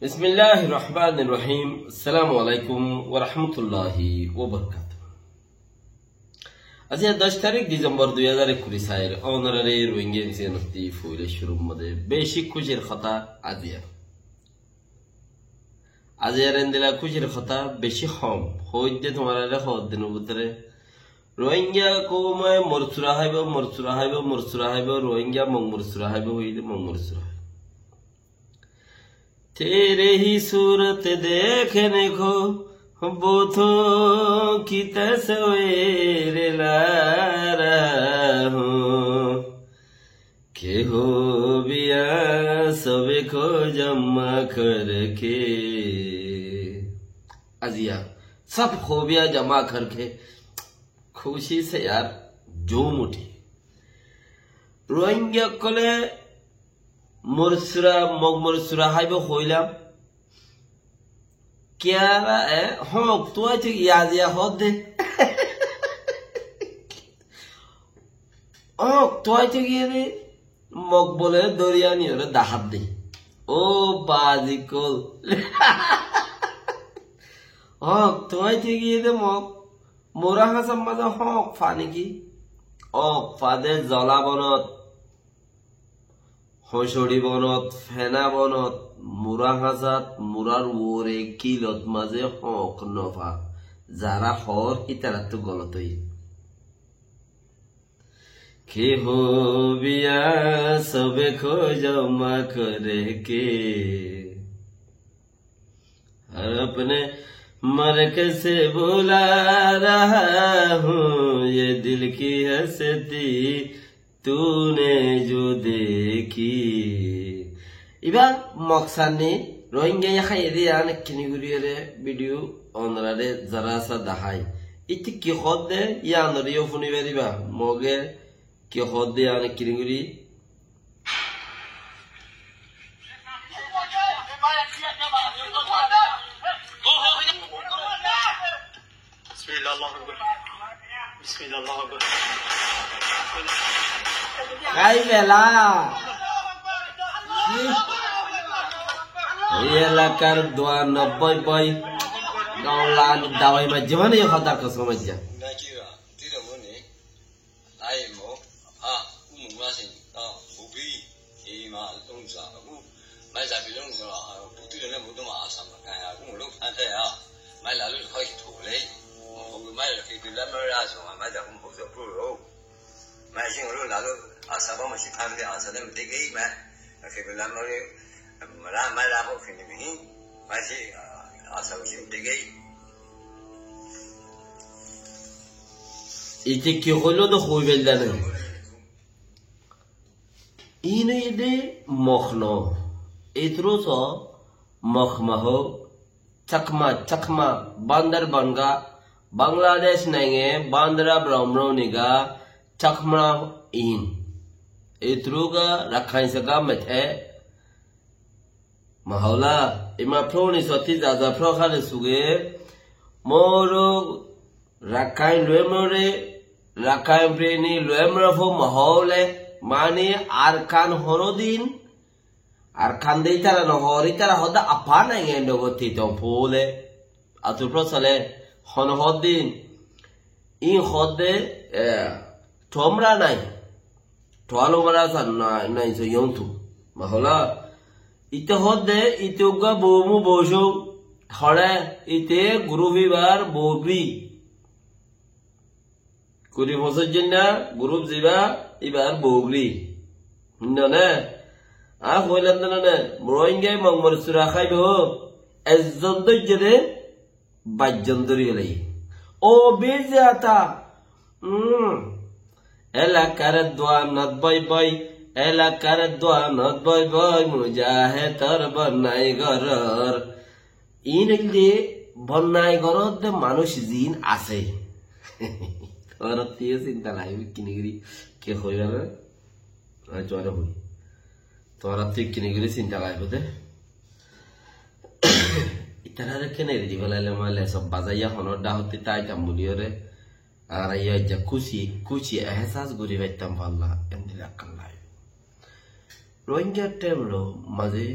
बिस्मिल्लाहिर्रहमानिर्रहीम। अस्सलामु अलैकुम व रहमतुल्लाहि व बरकातुहू। आज 10 तारीख डिसेंबर 2021 साल ऑनररी रोहिंग्या विषयनती फुले शुरूमध्ये बेसिक खुशीर खता आजिया दिला खुशीर खता बेशी खम होइदे तुम्हारा रे दिन बुतरे रोहिंग्या को मैं मोरसुरा हाइबो रोहिंग्या मंग मोरसुरा हाइबो होइदे मंग मोरसुरा तेरे ही सूरत देखने को बोथों की तस्वीर ला रहा हूँ के हो बिया सबे को जमा करके। अजिया सब खूबियां जमा करके खुशी से यार झूम उठी। रोहिंग्या कोले मोरसुरा मग मोरसुरा हाइबो होइलाम क्या हाँ तो आज याजिया होदे तो आज ये मग बोले दरियानी और दाहत दे ओ बाजी कोल तो आज ये मग मोरा हासम मजा फानी की फादे जला बनत हसड़ी बनत फेना बनत मुरा हाजात मुरार ओरे किলত माजे हक नफा जारा हर इतारा तो गलत हई के हो बिया सबे को जमा करे के हर अपने मरक से बुला रहा हूँ ये दिल की हंसती तूने जो देखी। इबार मकसानी रोहिंग्या या खाई दिया ने किनिगुरिये वीडियो ऑनरारे जरा सा दहाई इति की खोद दे या नरियो फुनी बेरिबा मोगे की खोद दे या ने किनिगुरी Ay bela ये लकर दुआ नब्बई बई गाँवला दवाई में जीवन ये खतर को समझ जा इते क्यों खोलो तो खोई बेलदा नहीं इन्हें ये मखनो इतरो सो मखमहो चकमा चकमा बंदर बनगा बांग्लादेश नहीं बांद्रा ब्राह्मणों निगा चकमा इन इतरो का रखाई सका में थे महौला इमा फ्रोनी सोती जाजा फ्रो खाले सुगे मोरो रखाई लुए मोरे रखाई प्रेनी लुए मरफो महौले माने आरकान होरोदीन आरकान दे इतारा न होरी इतारा होदा अपान नहीं है लोगों तीतों फूले अतुप्रो सले हन होदीन इन होदे ठोमरा नहीं ठोलो मरा सा नहीं सो योंतु महौला इते होदे इते उगा बोमु बोशो खड़े इते गुरु विवार बोबी कुरी मसजिदना गुरु जीवा इबार बोबली नने आ होइलाम नने रोहिंग्या मंगमर सुरा खाइबो एजंद जदे बाजंदरी लई ओ बेजाता एला कर दुआ नत बाय बाय एला कर दुआ नत बाय बाय मुजाहे तर बनाई गरर इनले बनाई गरर दे मानुष जीन आसे और तीय चिंता लाइव किनिगिरी के होइला ना जोरा होई तो और तीय किनिगिरी चिंता लाइव दे इतना रखे नहीं रे जीवलाले माले सब बाजाया हनर दा होती ताई तंबुलियो रे और ये जब कुछ एहसास गुरी वेतम वाला इंदिरा कल्लाई रोहिंग्या टेमलो मजे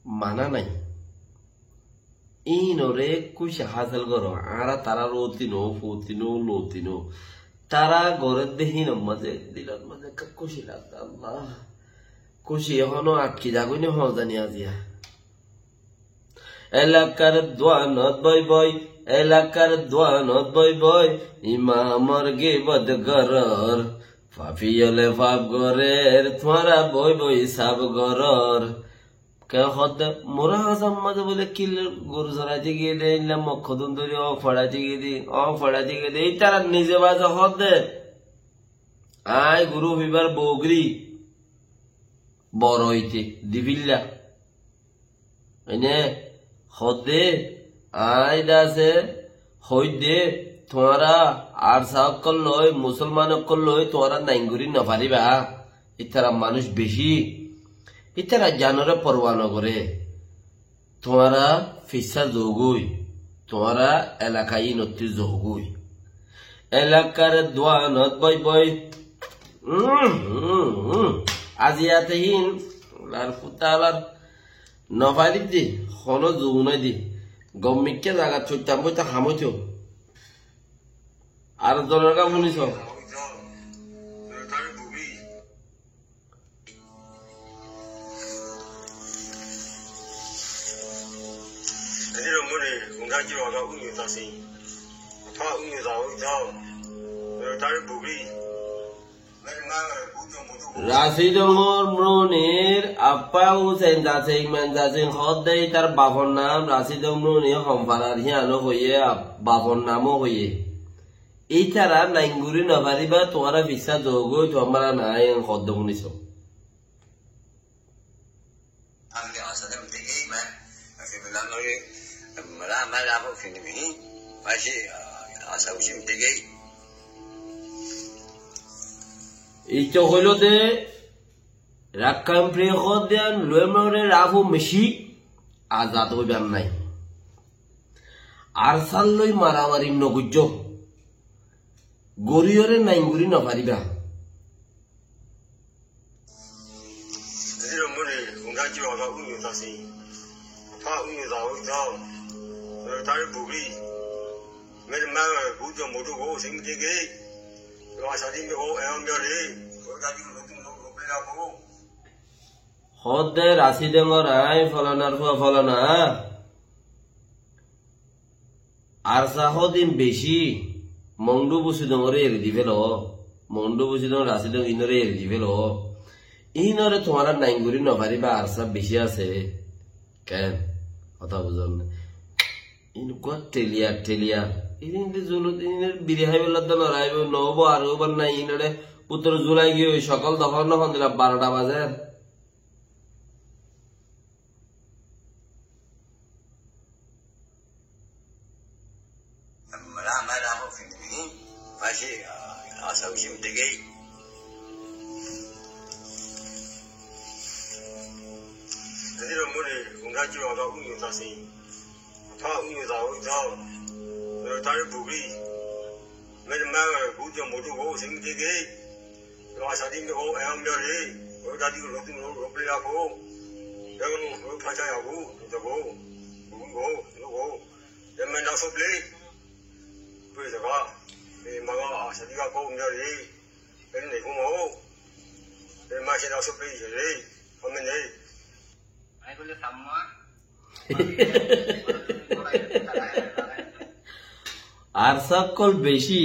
মানা নাই ইনরে কুশি হাসিল করো আরা তারা রতিনো ফতিনো লতিনো তারা ঘরের দেহিন মাঝে দিলার মাঝে খুশি লাগতো আল্লাহ খুশি এখনো আটকে যাগুনি হজানি আজিয়া এলাকার দোয়ানত বই বই এলাকার দোয়ানত বই বই ইমামর গে বদগরর ফাফিয়লে ফাপ গরের তোমারা বই বই সাব গরর কে হদ মোরা হাসাম মাঝে বলে কিল গরু চড়াইতে গিয়ে দে মক্ষদুন ধরে ফড়াইতে গিয়ে দি ফড়াইতে গিয়ে দে এই তারা নিজে বাজা হদ দে আয় গুরু বিবার বগরি বড় হইতে দিবিল্লা এনে হদে আয় দাসে হই দে তোমারা আর সাহব করলই মুসলমান করলই তোমারা নাইঙ্গুরি না পারিবা ইতারা মানুষ বেশি ইতারা জানরে পরোয়া নকরে তোমারা ফিসা যোগুই তোমারা এলাকায় নতি যোগুই এলাকার দোয়ানত বই বই আজিয়াতেহীন লার পুতালার নফারিব দি হন যৌনাই দি গম্মিককে জায়গা চৈতাম বইতা হামইতো আর জনের কাম শুনিছ রাশিদমর মনের আপা হুসেন যাচিং মান যাচিং হদ্দাই তার বাপর নাম রাশিদমরনি সম্পারার হিয়ানো হইয়ে বাপর নামও হইয়ে এই তারা নাইঙ্গুরি নভারিবা তোমারা বিশ্বাস যোগ তোমরা নাই হদ্দ শুনিছ এইটা হইল দে রাক্কাম প্রিয় হদ্যান লয়মরে রাফু মেশি আজাদ হইবান নাই আর সাল্লই মারামারি নগুজ্জ গরিয়রে নাইঙ্গুরি নপারিবা হদে রাশি ডেঙ্গর আয় ফলানার ফলানা আর সাহদিন বেশি মন্ডু বসি ডরে এড়ি দিবে ল মন্ডু বসি ডর রাশি ডং ইনরে এড়ি দিবে ল ইনরে তোমার নাইঙ্গুরি নপারিবা আর সব বেশি আছে কেন কথা বুঝল না ইন কত টেলিয়া টেলিয়া ইদিন জুলুত ইনের বিরিহাই বেলার দল রাইব নব আর ওবার নাই ইনরে উত্তর জুলাই গিয়ে সকাল দখন নখন দিলা 12টা বাজে আর সকল বেশি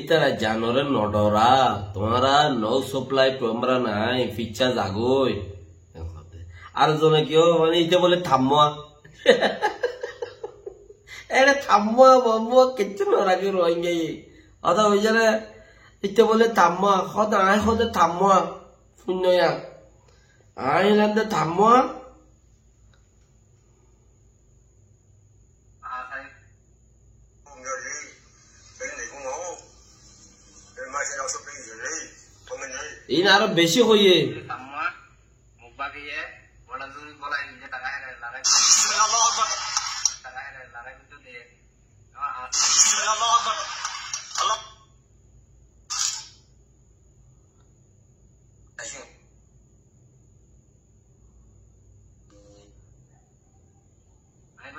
তারা জানরে নডরা তোমারা নৌ সাপ্লাই তোমরা নাই পিচ্ছা জাগই আর জনে কেউ মানে ইতে বলে থাম্মা এরে থাম্মা বম্মা কিচ্ছু নরাকে রোহিঙ্গা অথা ওই জানে ইতে বলে থাম্মা হদ আয় হদে থাম্মা শূন্যয়া আয় লান্দে থাম্মা ইন আরো বেশি হইয়ে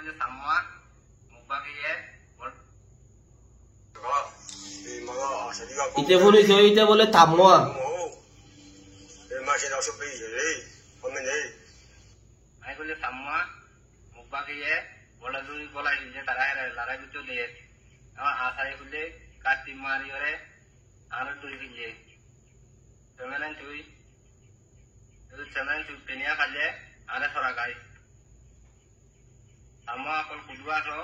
কইছে সাম্মা মুবাকিয়ে ইতে ফোনে জয়িতে বলে থামোয়া আমি কইলে সাম্মা মুবাকিয়ে বলা দুই বলাই যে তারা লড়াই বিতো দিয়ে আমার আশায় কইলে কাটি মারি ওরে আর তুই কিলে তেমন তুই তেমন তুই পেনিয়া খালে আরে সরা গাই সাম্মা কল কুলবাসো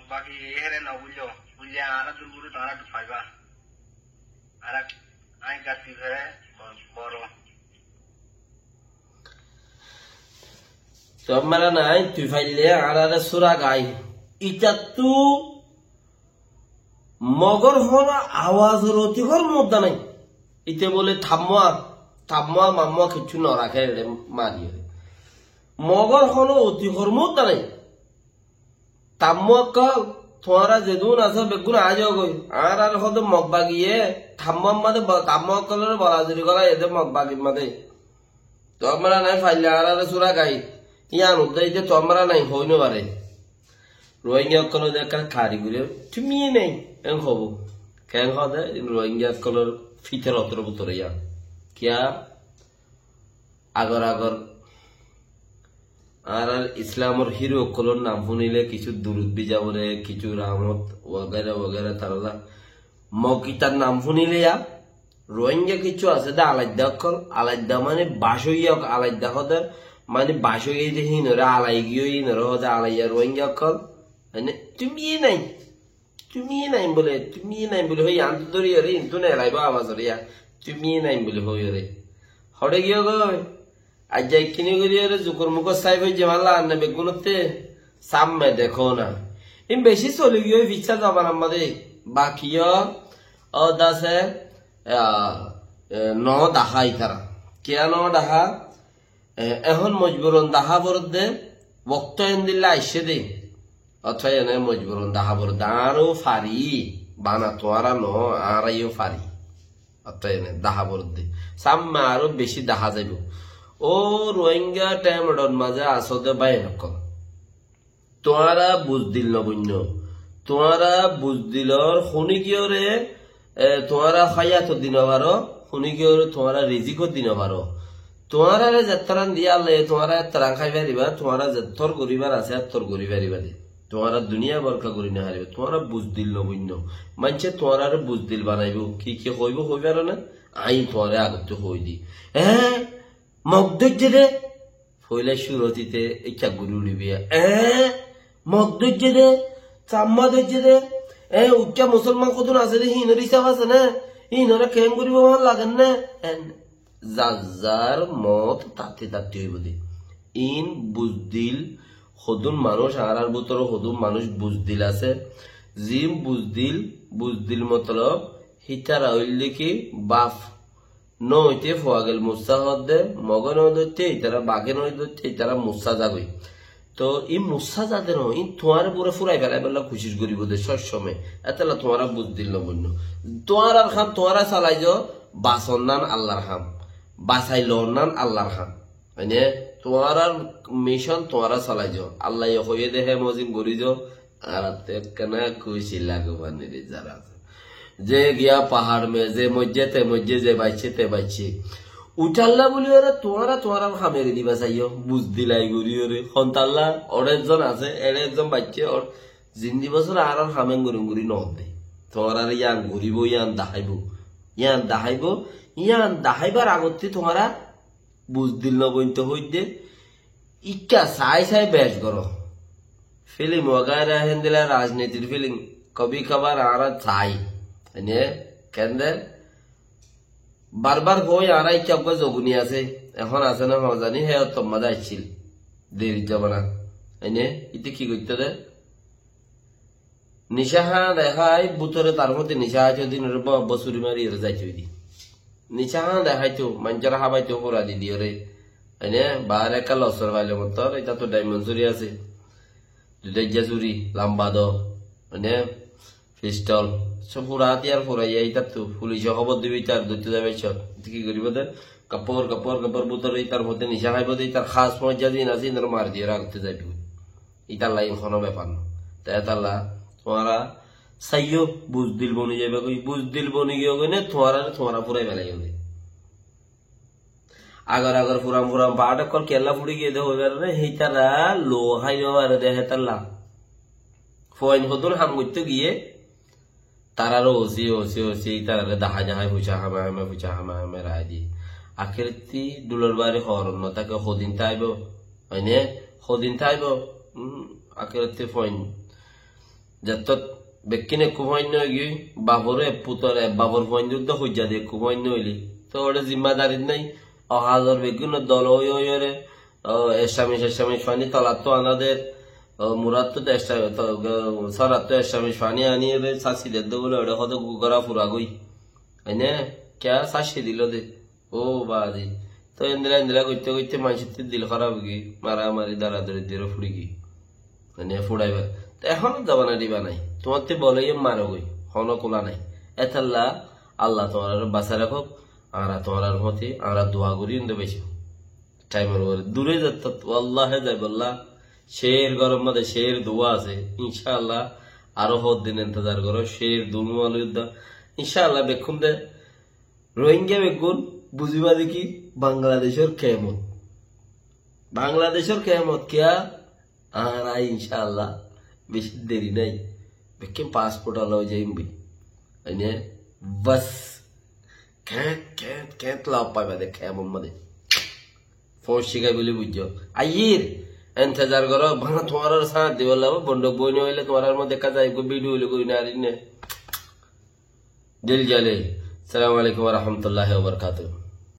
বাকি এরে না বুঝলো বুঝলে আর দুর্গুরু তারা ফাইবা আর আই গাছি ধরে বড় তোমারা নাই তুই ফাইলে আর সুরা গাই ইটা তু মগর হল আওয়াজের অতিকর মধ্যে নাই ইতে বলে থামোয়া থামোয়া মামুয়া কিছু ন রাখে মারিয়ে মগর হল অতিকর মধ্যে নাই তাম্মকল তোরা যেদুন আছে বেগুন আজ গই আর হদ মগবাগিয়ে থাম্মাম মাদে তাম্মকলের বলাজুরি গলা এদে মগবাগি মাদে তোমরা নাই ফাইলে আর সুরা গাই ইয়ান উদ্দাইতে তোমরা নাই হইন পারে রোহিঙ্গা কল দেখা খারি গুরে তুমি নেই এন হব কেন হদে রোহিঙ্গা কলর ফিতের অতর ভিতরে ইয়া কিয়া আগর আগর আর ইসলামর হিরো কলর নাম শুনিলে কিছু দুরুদ বিজাবরে কিছু রামত ওয়াগেরা ওয়াগেরা তারা মকিতার নাম শুনিলে রোহিঙ্গা কিছু আছে দা আলাদা কল আলাদা মানে বাসইয়া আলাদা হদের মানে বাসই যে হিনরে আলাই গিয়ে হিনরে হদে আলাইয়া রোহিঙ্গা কল মানে তুমি নাই বলে হই আন্ত ধরি রে ইন্তু না রাইবা আওয়াজ রে তুমি নাই বলে হই রে হড়ে গিয়ে গই আজ যাই কিনে গিয়ে রে জুকুর মুখ সাইব জমালা আনবে বেগুনতে সামনে দেখো না ইম বেশি চলে গিয়ে ইচ্ছা যাবার আমাদের বাকিও ও দাসে ন দাহাই তারা কেন ডাহা এখন মজবুরন দাহা বরদে বক্ত দিল্লা আইসে দে অথবা এনে মজবুরন দাহা বরদ আরো ফারি বানা তোয়ারা ন আরাইও ফারি অথবা এনে দাহা বরদে সামনে আরো বেশি দাহা যাইব ও রোহিঙ্গা টাইমডন মাঝে আসতে বাই নকল তোয়ারা বুঝদিল নবন্য তোয়ারা বুঝদিলর শুনি কিয়রে তোয়ারা খাইয়াত দিন বারো শুনি কিয়রে তোয়ারা রিজিক দিন বারো তোয়ারা যাত্রান দিয়ালে তোয়ারা তারা খাই পারিবা তোয়ারা যত্তর গরিবার আছে তোর গরিবারিবা দে তোয়ারা দুনিয়া বরকা করি না হারিবে তোয়ারা বুঝদিল নবন্য মানছে তোয়ারা বুঝদিল বানাইব কি কইব কইবার না আই তোয়ারে আগত হই দি হ্যাঁ মগদৈর্য দে ফইলে সুরতিতে ইচ্ছা গুরু লিবিয়া মগদৈর্য দে চাম্মা ধৈর্য দে উচ্চা মুসলমান কতন আছে রে হিনর হিসাব আছে না হিনরে কেম করিব ভাল লাগেন না যার মত তাতে তাতে হইব দে ইন বুঝদিল সদুন মানুষ আর ভিতর সদুন মানুষ বুঝদিল আছে জিম বুঝদিল মতলব হিতারা হইলে কি বাফ নইতে ফোয়া গেল মুসা হদে মগন হইতে ইতারা বাঘে নই ধরতে ইতারা মুসা যাগই তো ই মুসা যাতে ন ই তোমার পুরো ফুরাই ফেলাই বেলা খুশি করিব দে সবসময় এতলা তোমারা বুঝদিল না বন্য তোমার আর খাম তোমারা চালাই যাও বাসন নান আল্লাহর খাম বাসাইল নান আল্লাহর খাম মানে তোমার আর মিশন তোমারা চালাই যাও আল্লাহ হয়ে দেহে মজিম গড়ি যাও আর কেনা খুশি লাগবানি রে যারা যে গিয়া পাহাড় মে যে মজ্জে যে বাইছে তে বাইছে উঠাল্লা বলি ওরা তোমারা খামেরি দিবা চাইও বুঝ দিলাই গড়ি ওরে সন্তাল্লা ওর একজন আছে এর একজন বাইছে ওর জিন্দি বছর আর খামেন গুড়ি নদে তোমার আর ইয়ান ঘুরিব ইয়ান দাহাইবার আগতে তোমারা বুঝ দিল নবইন্ত হইতে ইচ্ছা চাই বেশ করো ফিল্ম ওগায় হেন দিলা রাজনীতির ফিল্ম কবি খাবার আর চাই কেন্দে বারবার হই আর ইচ্ছা জগুনি আছে এখন আছে না জানি হে তোমার যাইছিল দেরি যাবানা এনে ইতে কি করতে দে নিশাহা দেখাই বুতরে তার মধ্যে নিশা আছে দিনের বছরি মারি যাইতে দি নিশাহা দেখাইতো মানুষরা হাবাইতো হোরা দিদি ওরে এনে বার একা লসর বাইলে মতো এটা তো ডায়মন্ড চুরি আছে দুটা চুরি লাম্বা দ মানে পিস্টল সব পুরা হাতিয়ার ফুরাই এইটা তো পুলিশে খবর দিবি তার ধরতে যাবে সব কি করিব কাপড় বুতরে তার মধ্যে নিশা খাইব তার খাস মজা দিন আছে মার দিয়ে রাখতে যাবি ইতাল্লা কোনো ব্যাপার না তাই তাল্লা তোমারা চাইও বুঝ দিল বনি যাবে কই বুঝ দিল বনি গিয়ে কইনে তোমারা পুরাই বেলাই হবে আগর আগর ফুরাম বাট কল কেলা ফুড়ি গিয়ে দেবো এবারে হেতারা লো হাই আরে দেহে তাল্লা ফয়েন হতুন হাম করতে গিয়ে তারারও ওসি তারারে দাহা জাহাই ফুচা হামা রায় দি আখেরতি দুলর বাড়ি হরণ তাকে হদিন তাইব হয়নে হদিন তাইব আখেরতি ফয়েন যত বেকিনে কুমাইন গিয়ে বাবরে পুতর বাবর ফয়েন যুদ্ধ হইয়া দিয়ে কুমাইন হইলি তো ওটা জিম্মাদারি নাই অহাজর বেগুন দল ওরে এসামি ফানি তলার তো আনাদের মুরাদ তো সরাত তো এসামি ফানি আনিয়ে চাষি দেদ বলে ওটা কত গুগরা ফুরা গই হয়নে কে চাষি দিল দে ও বাদি তো ইন্দিরা করতে মানুষের দিল খারাপ গি মারামারি দাঁড়াদড়ি দিয়ে ফুড়ি গি মানে ফুড়াইবা তো এখনো যাবানা দিবা নাই তোমার তো বলে মারো গই হন কোলা নাই এথাল্লা আল্লাহ তোমার বাঁচা রাখক আমরা তোমার মতে আমরা দোয়া করি বেশি টাইমের উপরে দূরে যেত আল্লাহ যাই বললা শের গরম মধ্যে শের দোয়া আছে ইনশাআল্লাহ আরো হত দিন ইন্তজার করো শের দুনুয়াল যুদ্ধ ইনশাআল্লাহ বেক্ষণ দে রোহিঙ্গা বেগুন বুঝিবা দেখি বাংলাদেশের কেমত কিয়া আর ইনশাআল্লাহ বেশি দেরি নাই বেক্ষণ পাসপোর্ট আলো যাইবি বাস ক্যাট লাভ পাইবা দেখ এমন মধ্যে ফোন শিখাই বলে বুঝছো আইয়ের এন্তজার করো ভাঙা তোমার সাথ দিব লাগবো বন্ধক বই হইলে তোমার মধ্যে দেখা যায় ভিডিও হইলে কই না দিল জালে। আসসালামু আলাইকুম ওয়া রাহমাতুল্লাহি ওয়া বারাকাতুহু।